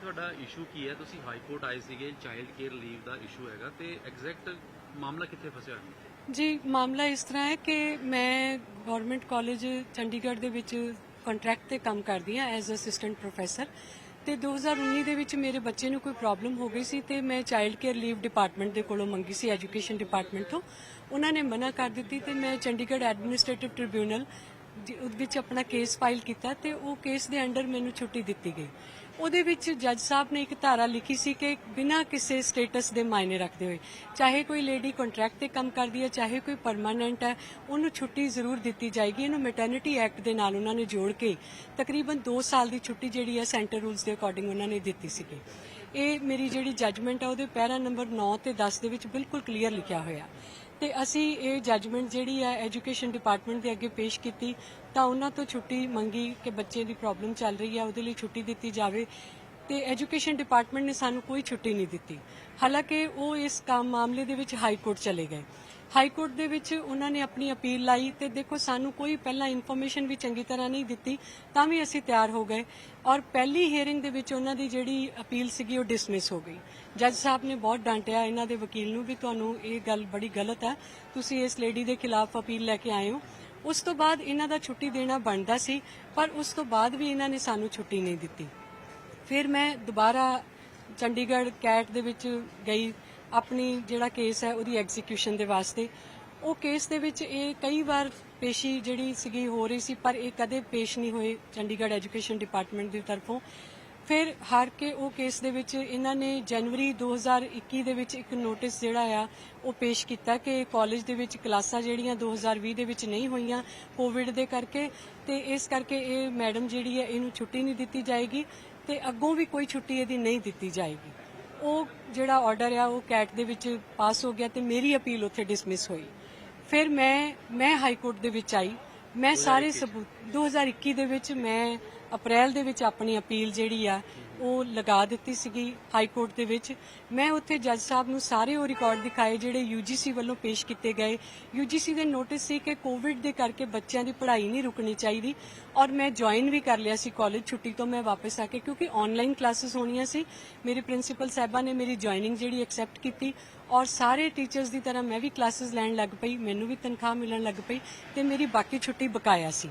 ਤੁਹਾਡਾ ਇਸ਼ੂ ਕੀ ਹੈ? ਤੁਸੀਂ ਹਾਈ ਕੋਰਟ ਆਏ ਸੀਗੇ, ਚਾਈਲਡ ਕੇਅਰ ਲੀਵ ਦਾ ਇਸ਼ੂ ਹੈਗਾ ਤੇ ਐਗਜ਼ੈਕਟ ਮਾਮਲਾ ਕਿੱਥੇ ਫਸਿਆ ਹੋਇਆ? ਜੀ ਮਾਮਲਾ ਇਸ ਤਰ੍ਹਾਂ ਹੈ ਕਿ ਮੈਂ ਗਵਰਨਮੈਂਟ ਕਾਲਜ ਚੰਡੀਗੜ੍ਹ ਦੇ ਵਿੱਚ ਕੰਟਰੈਕਟ ਤੇ ਕੰਮ ਕਰਦੀ ਹਾਂ ਐਜ਼ ਅਸਿਸਟੈਂਟ ਪ੍ਰੋਫੈਸਰ ਤੇ 2019 ਦੇ ਵਿੱਚ ਮੇਰੇ ਬੱਚੇ ਨੂੰ ਕੋਈ ਪ੍ਰੋਬਲਮ ਹੋ ਗਈ ਸੀ ਤੇ ਮੈਂ ਚਾਈਲਡ ਕੇਅਰ ਲੀਵ ਡਿਪਾਰਟਮੈਂਟ ਦੇ ਕੋਲੋਂ ਮੰਗੀ ਸੀ, ਐਜੂਕੇਸ਼ਨ ਡਿਪਾਰਟਮੈਂਟ ਤੋਂ। ਉਹਨਾਂ ਨੇ ਮਨਾ ਕਰ ਦਿੱਤੀ ਤੇ ਮੈਂ ਚੰਡੀਗੜ੍ਹ ਐਡਮਿਨਿਸਟ੍ਰੇਟਿਵ ਟ੍ਰਿਬਿਊਨਲ ਵਿੱਚ ਆਪਣਾ ਕੇਸ ਫਾਈਲ ਕੀਤਾ ਤੇ ਉਹ ਕੇਸ ਦੇ ਅੰਡਰ ਮੈਨੂੰ ਛੁੱਟੀ ਦਿੱਤੀ ਗਈ। ਉਹਦੇ ਵਿੱਚ ਜੱਜ ਸਾਹਿਬ ਨੇ ਇੱਕ ਧਾਰਾ ਲਿਖੀ ਸੀ ਕਿ ਬਿਨਾਂ ਕਿਸੇ ਸਟੇਟਸ ਦੇ ਮਾਇਨੇ ਰੱਖਦੇ ਹੋਏ, ਚਾਹੇ ਕੋਈ ਲੇਡੀ ਕੰਟਰੈਕਟ ਤੇ ਕੰਮ ਕਰਦੀ ਹੈ, ਚਾਹੇ ਕੋਈ ਪਰਮਾਨੈਂਟ ਹੈ, ਉਹਨੂੰ ਛੁੱਟੀ ਜ਼ਰੂਰ ਦਿੱਤੀ ਜਾਏਗੀ। ਇਹਨੂੰ ਮੈਟਰਨਿਟੀ ਐਕਟ ਦੇ ਨਾਲ ਉਹਨਾਂ ਨੇ ਜੋੜ ਕੇ ਤਕਰੀਬਨ 2 ਸਾਲ ਦੀ ਛੁੱਟੀ ਜਿਹੜੀ ਹੈ ਸੈਂਟਰ ਰੂਲਸ ਦੇ ਅਕੋਰਡਿੰਗ ਉਹਨਾਂ ਨੇ ਦਿੱਤੀ ਸੀਗੀ। ਇਹ ਮੇਰੀ ਜਿਹੜੀ ਜੱਜਮੈਂਟ ਹੈ ਉਹਦੇ ਪੈਰਾ ਨੰਬਰ 9 ਤੇ 10 ਦੇ ਵਿੱਚ ਬਿਲਕੁਲ ਕਲੀਅਰ ਲਿਖਿਆ ਹੋਇਆ ਤੇ ਅਸੀਂ ਇਹ ਜੱਜਮੈਂਟ ਜਿਹੜੀ ਹੈ ਐਜੂਕੇਸ਼ਨ ਡਿਪਾਰਟਮੈਂਟ ਦੇ ਅੱਗੇ ਪੇਸ਼ ਕੀਤੀ ਤਾਂ ਉਹਨਾਂ ਤੋਂ ਛੁੱਟੀ ਮੰਗੀ ਕਿ ਬੱਚੇ ਦੀ ਪ੍ਰੋਬਲਮ ਚੱਲ ਰਹੀ ਹੈ, ਉਹਦੇ ਲਈ ਛੁੱਟੀ ਦਿੱਤੀ ਜਾਵੇ ਤੇ ਐਜੂਕੇਸ਼ਨ ਡਿਪਾਰਟਮੈਂਟ ਨੇ ਸਾਨੂੰ ਕੋਈ ਛੁੱਟੀ ਨਹੀਂ ਦਿੱਤੀ। ਹਾਲਾਂਕਿ ਉਹ ਇਸ ਮਾਮਲੇ ਦੇ ਵਿੱਚ ਹਾਈ ਕੋਰਟ ਚਲੇ ਗਏ। ਹਾਈ ਕੋਰਟ ਦੇ ਵਿੱਚ ਉਹਨਾਂ ਨੇ ਆਪਣੀ ਅਪੀਲ ਲਾਈ ਤੇ ਦੇਖੋ ਸਾਨੂੰ ਕੋਈ ਪਹਿਲਾਂ ਇਨਫੋਰਮੇਸ਼ਨ ਵੀ ਚੰਗੀ ਤਰ੍ਹਾਂ ਨਹੀਂ ਦਿੱਤੀ ਤਾਂ ਵੀ ਅਸੀਂ ਤਿਆਰ ਹੋ ਗਏ ਔਰ ਪਹਿਲੀ ਹੀਅਰਿੰਗ ਦੇ ਵਿੱਚ ਉਹਨਾਂ ਦੀ ਜਿਹੜੀ ਅਪੀਲ ਸੀਗੀ ਉਹ ਡਿਸਮਿਸ ਹੋ ਗਈ। ਜੱਜ ਸਾਹਿਬ ਨੇ ਬਹੁਤ ਡਾਂਟਿਆ ਇਹਨਾਂ ਦੇ ਵਕੀਲ ਨੂੰ ਵੀ ਤੁਹਾਨੂੰ ਇਹ ਗੱਲ ਬੜੀ ਗਲਤ ਹੈ, ਤੁਸੀਂ ਇਸ ਲੇਡੀ ਦੇ ਖਿਲਾਫ ਅਪੀਲ ਲੈ ਕੇ ਆਏ ਹੋ। ਉਸ ਤੋਂ ਬਾਅਦ ਇਹਨਾਂ ਦਾ ਛੁੱਟੀ ਦੇਣਾ ਬਣਦਾ ਸੀ ਪਰ ਉਸ ਤੋਂ ਬਾਅਦ ਵੀ ਇਹਨਾਂ ਨੇ ਸਾਨੂੰ ਛੁੱਟੀ ਨਹੀਂ ਦਿੱਤੀ। ਫਿਰ ਮੈਂ ਦੁਬਾਰਾ ਚੰਡੀਗੜ੍ਹ ਕੈਟ ਦੇ ਵਿੱਚ ਗਈ ਆਪਣੀ ਜਿਹੜਾ ਕੇਸ ਹੈ ਉਹਦੀ ਐਗਜ਼ੀਕਿਊਸ਼ਨ ਦੇ ਵਾਸਤੇ। ਉਹ ਕੇਸ ਦੇ ਵਿੱਚ ਇਹ ਕਈ ਵਾਰ ਪੇਸ਼ੀ ਜਿਹੜੀ ਸੀਗੀ ਹੋ ਰਹੀ ਸੀ ਪਰ ਇਹ ਕਦੇ ਪੇਸ਼ ਨਹੀਂ ਹੋਏ ਚੰਡੀਗੜ੍ਹ ਐਜੂਕੇਸ਼ਨ ਡਿਪਾਰਟਮੈਂਟ ਦੀ ਤਰਫੋਂ। ਫਿਰ ਹਾਰ ਕੇ ਉਹ ਕੇਸ ਦੇ ਵਿੱਚ ਇਹਨਾਂ ਨੇ ਜਨਵਰੀ 2021 ਦੇ ਵਿੱਚ ਇੱਕ ਨੋਟਿਸ ਜਿਹੜਾ ਆ ਉਹ ਪੇਸ਼ ਕੀਤਾ ਕਿ ਕਾਲਜ ਦੇ ਵਿੱਚ ਕਲਾਸਾਂ ਜਿਹੜੀਆਂ 2020 ਦੇ ਵਿੱਚ ਨਹੀਂ ਹੋਈਆਂ ਕੋਵਿਡ ਦੇ ਕਰਕੇ ਤੇ ਇਸ ਕਰਕੇ ਇਹ ਮੈਡਮ ਜਿਹੜੀ ਹੈ ਇਹਨੂੰ ਛੁੱਟੀ ਨਹੀਂ ਦਿੱਤੀ ਜਾਏਗੀ ਤੇ ਅੱਗੋਂ ਵੀ ਕੋਈ ਛੁੱਟੀ ਇਹਦੀ ਨਹੀਂ ਦਿੱਤੀ ਜਾਏਗੀ। ਉਹ ਜਿਹੜਾ ਆਰਡਰ ਆ ਉਹ ਕੈਟ ਦੇ ਵਿੱਚ ਪਾਸ ਹੋ ਗਿਆ ਤੇ ਮੇਰੀ ਅਪੀਲ ਉੱਥੇ ਡਿਸਮਿਸ ਹੋਈ। ਫਿਰ ਮੈਂ ਹਾਈ ਕੋਰਟ ਦੇ ਵਿੱਚ ਆਈ। ਮੈਂ ਸਾਰੇ ਸਬੂਤ 2021 ਦੇ ਵਿੱਚ ਮੈਂ ਅਪ੍ਰੈਲ ਦੇ ਵਿੱਚ ਆਪਣੀ ਅਪੀਲ ਜਿਹੜੀ ਆ ਉਹ ਲਗਾ ਦਿੱਤੀ ਸੀਗੀ ਹਾਈ ਕੋਰਟ ਦੇ ਵਿੱਚ। ਮੈਂ ਉੱਥੇ ਜੱਜ ਸਾਹਿਬ ਨੂੰ ਸਾਰੇ ਉਹ ਰਿਕਾਰਡ ਦਿਖਾਏ ਜਿਹੜੇ UGC ਵੱਲੋਂ ਪੇਸ਼ ਕੀਤੇ ਗਏ। UGC ਦੇ ਨੋਟਿਸ ਸੀ ਕਿ ਕੋਵਿਡ ਦੇ ਕਰਕੇ ਬੱਚਿਆਂ ਦੀ ਪੜ੍ਹਾਈ ਨਹੀਂ ਰੁਕਣੀ ਚਾਹੀਦੀ ਔਰ ਮੈਂ ਜੁਆਇਨ ਵੀ ਕਰ ਲਿਆ ਸੀ ਕਾਲਜ ਛੁੱਟੀ ਤੋਂ ਮੈਂ ਵਾਪਸ ਆ ਕੇ, ਕਿਉਂਕਿ ਆਨਲਾਈਨ ਕਲਾਸਿਸ ਹੋਣੀਆਂ ਸੀ। ਮੇਰੇ ਪ੍ਰਿੰਸੀਪਲ ਸਾਹਿਬਾਂ ਨੇ ਮੇਰੀ ਜੁਆਇਨਿੰਗ ਜਿਹੜੀ ਐਕਸੈਪਟ ਕੀਤੀ ਔਰ ਸਾਰੇ ਟੀਚਰਸ ਦੀ ਤਰ੍ਹਾਂ ਮੈਂ ਵੀ ਕਲਾਸਿਸ ਲੈਣ ਲੱਗ ਪਈ, ਮੈਨੂੰ ਵੀ ਤਨਖਾਹ ਮਿਲਣ ਲੱਗ ਪਈ ਤੇ ਮੇਰੀ ਬਾਕੀ ਛੁੱਟੀ ਬਕਾਇਆ ਸੀ।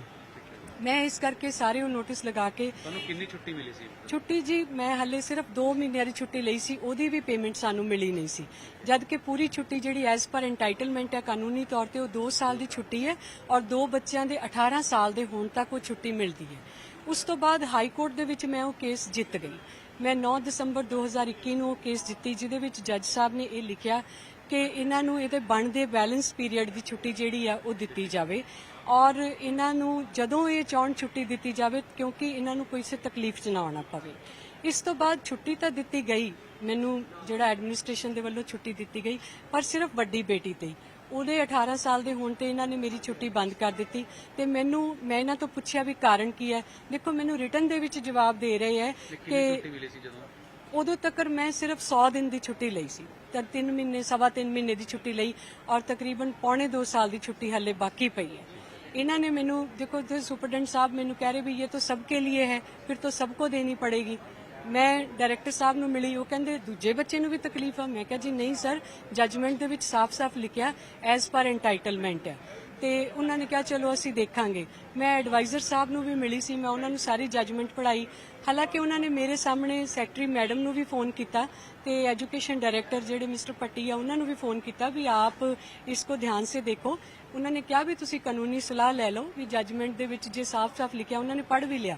ਮੈਂ ਇਸ ਕਰਕੇ ਸਾਰੇ ਉਹ ਨੋਟਿਸ ਲਗਾ ਕੇ। ਤੁਹਾਨੂੰ ਕਿੰਨੀ ਛੁੱਟੀ ਮਿਲੀ ਸੀ? ਛੁੱਟੀ ਜੀ ਮੈਂ ਹਲੇ ਸਿਰਫ 2 ਮਹੀਨਿਆਂ ਦੀ ਛੁੱਟੀ ਲਈ ਸੀ, ਉਹਦੀ ਵੀ ਪੇਮੈਂਟ ਸਾਨੂੰ ਮਿਲੀ ਨਹੀਂ ਸੀ, ਜਦ ਕਿ ਪੂਰੀ ਛੁੱਟੀ ਜਿਹੜੀ ਐਜ਼ ਪਰ ਐਂਟਾਈਟਲਮੈਂਟ ਹੈ ਕਾਨੂੰਨੀ ਤੌਰ ਤੇ ਉਹ 2 ਸਾਲ ਦੀ ਛੁੱਟੀ ਹੈ ਔਰ 2 ਬੱਚਿਆਂ ਦੇ 18 ਸਾਲ ਦੇ ਹੋਣ ਤੱਕ ਉਹ ਛੁੱਟੀ ਮਿਲਦੀ ਹੈ। ਉਸ ਤੋਂ ਬਾਅਦ ਹਾਈ ਕੋਰਟ ਦੇ ਵਿੱਚ ਮੈਂ ਉਹ ਕੇਸ ਜਿੱਤ ਗਈ। ਮੈਂ 9 ਦਸੰਬਰ 2021 ਨੂੰ ਉਹ ਕੇਸ ਜਿੱਤੀ ਜਿਹਦੇ ਵਿੱਚ ਜੱਜ ਸਾਹਿਬ ਨੇ ਇਹ ਲਿਖਿਆ ਕਿ ਇਹਨਾਂ ਨੂੰ ਇਹਦੇ ਬਣਦੇ ਬੈਲੈਂਸ ਪੀਰੀਅਡ ਦੀ ਛੁੱਟੀ ਜਿਹੜੀ ਆ ਉਹ ਦਿੱਤੀ ਜਾਵੇ ਔਰ ਇਹਨਾਂ ਨੂੰ ਜਦੋਂ ਇਹ ਚਾਹੁਣ ਛੁੱਟੀ ਦਿੱਤੀ ਜਾਵੇ ਕਿਉਂਕਿ ਇਹਨਾਂ ਨੂੰ ਕਿਸੇ ਤਕਲੀਫ 'ਚ ਨਾ ਆਉਣਾ ਪਵੇ। ਇਸ ਤੋਂ ਬਾਅਦ ਛੁੱਟੀ ਤਾਂ ਦਿੱਤੀ ਗਈ, ਮੈਨੂੰ ਜਿਹੜਾ ਐਡਮਿਨਿਸਟ੍ਰੇਸ਼ਨ ਦੇ ਵੱਲੋਂ ਛੁੱਟੀ ਦਿੱਤੀ ਗਈ ਪਰ ਸਿਰਫ ਵੱਡੀ ਬੇਟੀ ਤੇ ਉਹਦੇ 18 ਸਾਲ ਦੇ ਹੋਣ ਤੇ ਇਹਨਾਂ ਨੇ ਮੇਰੀ ਛੁੱਟੀ ਬੰਦ ਕਰ ਦਿੱਤੀ ਤੇ ਮੈਂ ਇਹਨਾਂ ਤੋਂ ਪੁੱਛਿਆ ਵੀ ਕਾਰਨ ਕੀ ਹੈ। ਦੇਖੋ ਮੈਨੂੰ ਰਿਟਨ ਦੇ ਵਿੱਚ ਜਵਾਬ ਦੇ ਰਹੇ ਹੈ ਕਿ ਉਦੋਂ ਤੱਕ ਮੈਂ ਸਿਰਫ 100 ਦਿਨ ਦੀ ਛੁੱਟੀ ਲਈ ਸੀ ਤਾਂ 3 ਮਹੀਨੇ 3.25 ਮਹੀਨੇ ਦੀ ਛੁੱਟੀ ਲਈ ਔਰ ਤਕਰੀਬਨ ਪੌਣੇ 2 ਸਾਲ ਦੀ ਛੁੱਟੀ ਹਲੇ ਬਾਕੀ ਪਈ ਹੈ। इन्होंने ने मैनू देखो सुपरडेंट साहब मैनू कह रहे भी ये तो सबके लिए है, फिर तो सबको देनी पड़ेगी। मैं डायरैक्टर साहब नू मिली, वो कहंदे दूजे बच्चे नू भी तकलीफ है। मैं कहा जी नहीं सर, जजमेंट दे विच साफ साफ लिखिया एज पर एंटाइटलमेंट है। तो उन्होंने कहा चलो असी देखांगे। मैं एडवाइजर साहब नू भी मिली सी, मैं उन्होंने सारी जजमेंट पढ़ाई। हालांकि उन्होंने मेरे सामने सैकटरी मैडम नू भी फोन किया तो एजुकेशन डायरैक्टर जिहड़े मिस्टर पट्टी आ उन्होंने भी फोन किया भी आप इसको ध्यान से देखो। उन्होंने कहा भी तुसी कानूनी सलाह लै लो भी जजमेंट दे विच जे साफ साफ लिखिया उन्होंने पढ़ भी लिया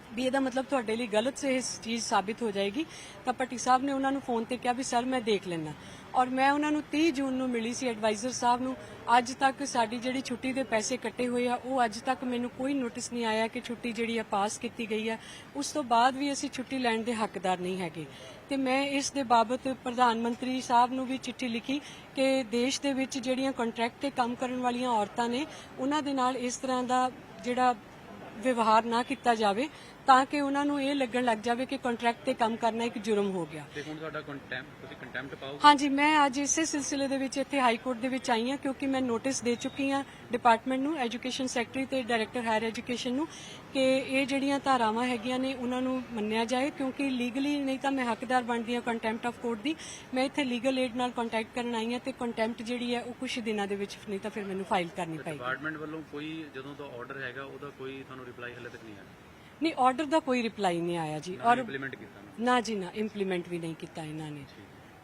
भी ਇਹਦਾ मतलब ਤੁਹਾਡੇ ਲਈ गलत से इस चीज़ साबित हो जाएगी। ਤਾਂ ਭੱਟੀ ਸਾਹਿਬ ਨੇ ਉਹਨਾਂ ਨੂੰ ਫੋਨ ਤੇ ਕਿਹਾ ਵੀ ਸਰ ਮੈਂ ਦੇਖ ਲੈਣਾ ਔਰ ਮੈਂ ਉਹਨਾਂ ਨੂੰ 30 ਜੂਨ ਨੂੰ ਮਿਲੀ ਸੀ ਐਡਵਾਈਜ਼ਰ ਸਾਹਿਬ ਨੂੰ। ਅੱਜ ਤੱਕ ਸਾਡੀ ਜਿਹੜੀ ਛੁੱਟੀ ਦੇ ਪੈਸੇ ਕੱਟੇ ਹੋਏ ਆ ਉਹ ਅੱਜ ਤੱਕ ਮੈਨੂੰ ਕੋਈ ਨੋਟਿਸ ਨਹੀਂ ਆਇਆ ਕਿ ਛੁੱਟੀ ਜਿਹੜੀ ਆ ਪਾਸ ਕੀਤੀ ਗਈ ਆ। ਉਸ ਤੋਂ ਬਾਅਦ ਵੀ ਅਸੀਂ ਛੁੱਟੀ ਲੈਣ ਦੇ ਹੱਕਦਾਰ ਨਹੀਂ ਹੈਗੇ ਤੇ ਮੈਂ ਇਸ ਦੇ ਬਾਬਤ ਪ੍ਰਧਾਨ ਮੰਤਰੀ ਸਾਹਿਬ ਨੂੰ ਵੀ ਚਿੱਠੀ ਲਿਖੀ ਕਿ ਦੇਸ਼ ਦੇ ਵਿੱਚ ਜਿਹੜੀਆਂ ਕੰਟਰੈਕਟ ਤੇ ਕੰਮ ਕਰਨ ਵਾਲੀਆਂ ਔਰਤਾਂ ਨੇ ਉਹਨਾਂ ਦੇ ਨਾਲ ਇਸ ਤਰ੍ਹਾਂ ਦਾ ਜਿਹੜਾ ਵਿਵਹਾਰ ਨਾ ਕੀਤਾ ਜਾਵੇ ਤਾਂ ਕਿ ਉਹਨਾਂ ਨੂੰ ਇਹ ਲੱਗਣ ਲੱਗ ਜਾਵੇ ਕਿ ਕੰਟਰੈਕਟ ਤੇ ਕੰਮ ਕਰਨਾ ਇੱਕ ਜੁਰਮ ਹੋ ਗਿਆ। ਤੇ ਹੁਣ ਤੁਹਾਡਾ ਕੰਟੈਂਪਟ ਪਾਓ। ਹਾਂਜੀ, ਮੈਂ ਅੱਜ ਇਸੇ ਸਿਲਸਿਲੇ ਦੇ ਵਿੱਚ ਇੱਥੇ ਹਾਈ ਕੋਰਟ ਦੇ ਵਿੱਚ ਆਈ ਹਾਂ ਕਿਉਂਕਿ ਮੈਂ ਨੋਟਿਸ ਦੇ ਚੁੱਕੀ ਹਾਂ ਡਿਪਾਰਟਮੈਂਟ ਨੂੰ, ਐਜੂਕੇਸ਼ਨ ਸੈਕਟਰੀ ਤੇ ਡਾਇਰੈਕਟਰ ਹਾਇਰ ਐਜੂਕੇਸ਼ਨ ਨੂੰ, ਕਿ ਇਹ ਜਿਹੜੀਆਂ ਧਾਰਾਵਾਂ ਹੈਗੀਆਂ ਨੇ ਉਹਨਾਂ ਨੂੰ ਮੰਨਿਆ ਜਾਏ, ਕਿਉਂਕਿ ਲੀਗਲੀ ਨਹੀਂ ਤਾਂ ਮੈਂ ਹੱਕਦਾਰ ਬਣਦੀ ਹਾਂ ਕੰਟੈਂਪਟ ਆਫ ਕੋਰਟ ਦੀ। ਮੈਂ ਇੱਥੇ ਲੀਗਲ ਏਡ ਨਾਲ ਕੰਟੈਕਟ ਕਰਨ ਆਈ ਹਾਂ ਤੇ ਕੰਟੈਂਪਟ ਜਿਹੜੀ ਹੈ ਉਹ ਕੁਝ ਦਿਨਾਂ ਦੇ ਵਿੱਚ, ਨਹੀਂ ਤਾਂ ਫਿਰ ਮੈਨੂੰ ਫਾਈਲ ਕਰਨੀ ਪਏਗੀ। ਡਿਪਾਰਟਮੈਂਟ ਵੱਲੋਂ ਕੋਈ ਜਦੋਂ ਦਾ ਆਰਡਰ ਹੈਗਾ ਉਹਦਾ ਕੋਈ ਤੁਹਾਨੂੰ ਰਿਪਲਾਈ ਹਲੇ ਤੱਕ ਨਹੀਂ ਆਇਆ? ਨਹੀਂ, ਆਰਡਰ ਦਾ ਕੋਈ ਰਿਪਲਾਈ ਨਹੀਂ ਆਇਆ ਜੀ। ਔਰ ਇੰਪਲੀਮੈਂਟ ਕੀਤਾ ਨਾ ਜੀ ਨਾ, ਇੰਪਲੀਮੈਂਟ ਵੀ ਨਹੀਂ ਕੀਤਾ ਇਹਨਾਂ ਨੇ।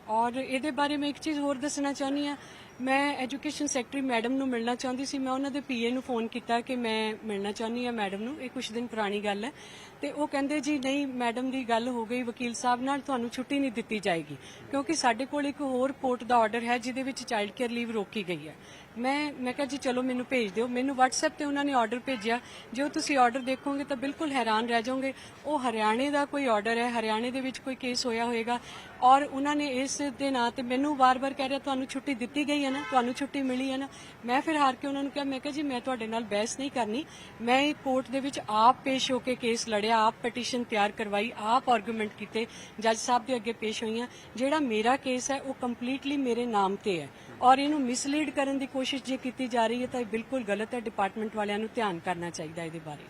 ਔਰ ਇਹਦੇ ਬਾਰੇ ਮੈਂ ਇੱਕ ਚੀਜ਼ ਹੋਰ ਦੱਸਣਾ ਚਾਹੁੰਦੀ ਹਾਂ, ਮੈਂ ਐਜੂਕੇਸ਼ਨ ਸੈਕਟਰੀ ਮੈਡਮ ਨੂੰ ਮਿਲਣਾ ਚਾਹੁੰਦੀ ਸੀ। ਮੈਂ ਉਹਨਾਂ ਦੇ ਪੀਏ ਨੂੰ ਫੋਨ ਕੀਤਾ ਕਿ ਮੈਂ ਮਿਲਣਾ ਚਾਹੁੰਦੀ ਹਾਂ ਮੈਡਮ ਨੂੰ, ਇਹ ਕੁਝ ਦਿਨ ਪੁਰਾਣੀ ਗੱਲ ਹੈ, ਤੇ ਉਹ ਕਹਿੰਦੇ ਜੀ ਨਹੀਂ, ਮੈਡਮ ਦੀ ਗੱਲ ਹੋ ਗਈ ਵਕੀਲ ਸਾਹਿਬ ਨਾਲ, ਤੁਹਾਨੂੰ ਛੁੱਟੀ ਨਹੀਂ ਦਿੱਤੀ ਜਾਏਗੀ ਕਿਉਂਕਿ ਸਾਡੇ ਕੋਲ ਇੱਕ ਹੋਰ ਕੋਰਟ ਦਾ ਆਰਡਰ ਹੈ ਜਿਹਦੇ ਵਿੱਚ ਚਾਈਲਡ ਕੇਅਰ ਲੀਵ ਰੋਕੀ ਗਈ ਹੈ। ਮੈਂ ਕਿਹਾ ਜੀ ਚਲੋ ਮੈਨੂੰ ਭੇਜ ਦਿਓ। ਮੈਨੂੰ WhatsApp ਤੇ ਉਹਨਾਂ ਨੇ ਆਰਡਰ ਭੇਜਿਆ, ਜੋ ਤੁਸੀਂ ਆਰਡਰ ਦੇਖੋਗੇ ਤਾਂ ਬਿਲਕੁਲ ਹੈਰਾਨ ਰਹਿ ਜਾਓਗੇ। ਉਹ ਹਰਿਆਣੇ ਦਾ ਕੋਈ ਆਰਡਰ ਹੈ, ਹਰਿਆਣੇ ਦੇ ਵਿੱਚ ਕੋਈ ਕੇਸ ਹੋਇਆ ਹੋਏਗਾ, ਔਰ ਉਹਨਾਂ ਨੇ ਇਸ ਦੇ ਨਾਂ ਤੇ ਮੈਨੂੰ ਵਾਰ-ਵਾਰ ਕਹਿ ਰਿਹਾ ਤੁਹਾਨੂੰ ਛੁੱਟੀ ਦਿੱਤੀ ਗਈ ਹੈ ਨਾ, ਤੁਹਾਨੂੰ ਛੁੱਟੀ ਮਿਲੀ ਹੈ ਨਾ। ਮੈਂ ਫਿਰ ਹਾਰ ਕੇ ਉਹਨਾਂ ਨੂੰ ਕਿਹਾ, ਮੈਂ ਕਿਹਾ ਜੀ ਮੈਂ ਤੁਹਾਡੇ ਨਾਲ ਬਹਿਸ ਨਹੀਂ ਕਰਨੀ, ਮੈਂ ਇਹ ਕੋਰਟ ਦੇ ਵਿੱਚ ਆਪ ਪੇਸ਼ ਹੋ ਕੇ ਕੇਸ ਲੜਿਆ, ਆਪ ਪਟੀਸ਼ਨ ਤਿਆਰ ਕਰਵਾਈ, ਆਪ ਆਰਗੂਮੈਂਟ ਕੀਤੇ, ਜੱਜ ਸਾਹਿਬ ਦੇ ਅੱਗੇ ਪੇਸ਼ ਹੋਈਆਂ। ਜਿਹੜਾ ਮੇਰਾ ਕੇਸ ਹੈ ਉਹ ਕੰਪਲੀਟਲੀ ਮੇਰੇ ਨਾਮ ਤੇ ਹੈ, ਔਰ ਇਹਨੂੰ ਮਿਸਲੀਡ ਕਰਨ ਦੀ ਕੋਸ਼ਿਸ਼ ਜੇ ਕੀਤੀ ਜਾ ਰਹੀ ਹੈ ਤਾਂ ਇਹ ਬਿਲਕੁਲ ਗਲਤ ਹੈ। ਡਿਪਾਰਟਮੈਂਟ ਵਾਲਿਆਂ ਨੂੰ ਧਿਆਨ ਕਰਨਾ ਚਾਹੀਦਾ ਇਹਦੇ ਬਾਰੇ।